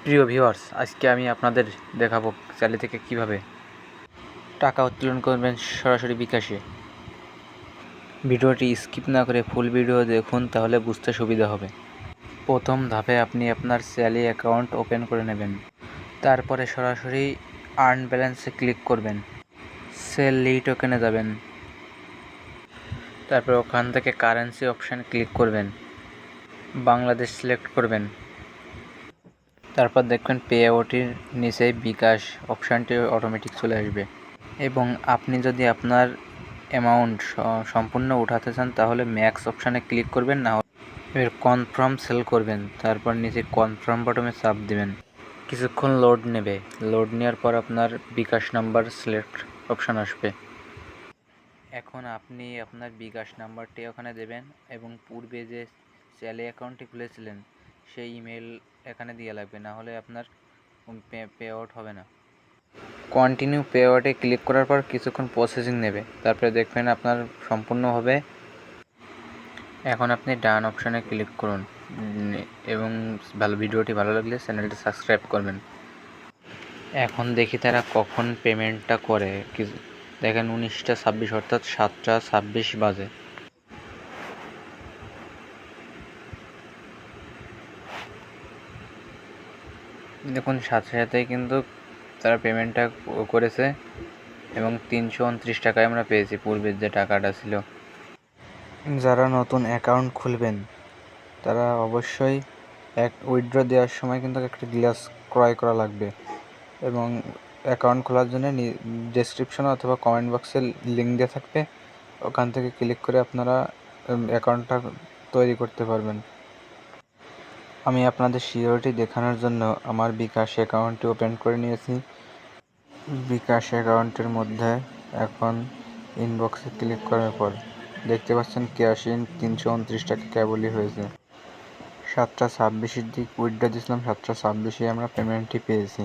প্রিয় ভিউয়ার্স, আজকে আমি আপনাদের দেখাবো স্যালারি থেকে কিভাবে টাকা উত্তোলন করবেন সরাসরি বিকাশে। ভিডিওটি স্কিপ না করে ফুল ভিডিও দেখুন, তাহলে বুঝতে সুবিধা হবে। প্রথম ধাপে আপনি আপনার স্যালারি অ্যাকাউন্ট ওপেন করে নেবেন। তারপরে সরাসরি আর্ন ব্যালেন্সে ক্লিক করবেন। স্যালারি টোকেনে যাবেন। তারপর ওখান থেকে কারেন্সি অপশানে ক্লিক করবেন। বাংলাদেশ সিলেক্ট করবেন। তারপর দেখবেন পে আউটের নিচে বিকাশ অপশানটি অটোমেটিক চলে আসবে। এবং আপনি যদি আপনার অ্যামাউন্ট সম্পূর্ণ উঠাতে চান তাহলে ম্যাক্স অপশানে ক্লিক করবেন, না এবার কনফার্ম সেল করবেন। তারপর নিচে কনফার্ম বাটনে চাপ দেবেন। কিছুক্ষণ লোড নেবে। লোড নেওয়ার পর আপনার বিকাশ নাম্বার সিলেক্ট অপশান আসবে। এখন আপনি আপনার বিকাশ নাম্বারটি ওখানে দেবেন এবং পূর্বে যে স্যালারি অ্যাকাউন্টটি খুলেছিলেন সেই ইমেল এখানে দিয়ে লাগবে, না হলে আপনার পে আউট হবে না। কন্টিনিউ পে আউটে ক্লিক করার পর কিছুক্ষণ প্রসেসিং নেবে। তারপরে দেখবেন আপনার সম্পূর্ণ হবে। এখন আপনি ডান অপশানে ক্লিক করুন এবং ভিডিওটি ভালো লাগলে চ্যানেলটি সাবস্ক্রাইব করবেন। এখন দেখি তারা কখন পেমেন্টটা করে। দেখেন 19:26 অর্থাৎ 7:26 বাজে। দেখুন সাথে সাথেই কিন্তু তারা পেমেন্টটা করেছে এবং 329 টাকায় আমরা পেয়েছি পূর্বের যে টাকাটা ছিল। যারা নতুন অ্যাকাউন্ট খুলবেন তারা অবশ্যই উইথড্র দেওয়ার সময় কিন্তু একটা গ্লাস ক্রয় করা লাগবে এবং অ্যাকাউন্ট খোলার জন্য ডেসক্রিপশনে অথবা কমেন্ট বক্সে লিঙ্ক দেওয়া থাকবে, ওখান থেকে ক্লিক করে আপনারা অ্যাকাউন্টটা তৈরি করতে পারবেন। আমি আপনাদের সিকিউরিটি দেখানোর জন্য আমার বিকাশ অ্যাকাউন্টটি ওপেন করে নিয়েছি। বিকাশ অ্যাকাউন্টের মধ্যে এখন ইনবক্সে ক্লিক করার পর দেখতে পাচ্ছেন ক্যাশ ইন 329 টাকা কেবলই হয়েছে। 7:26 দিক উইথড্র দিয়েছিলাম, 7:26 আমরা পেমেন্টটি পেয়েছি।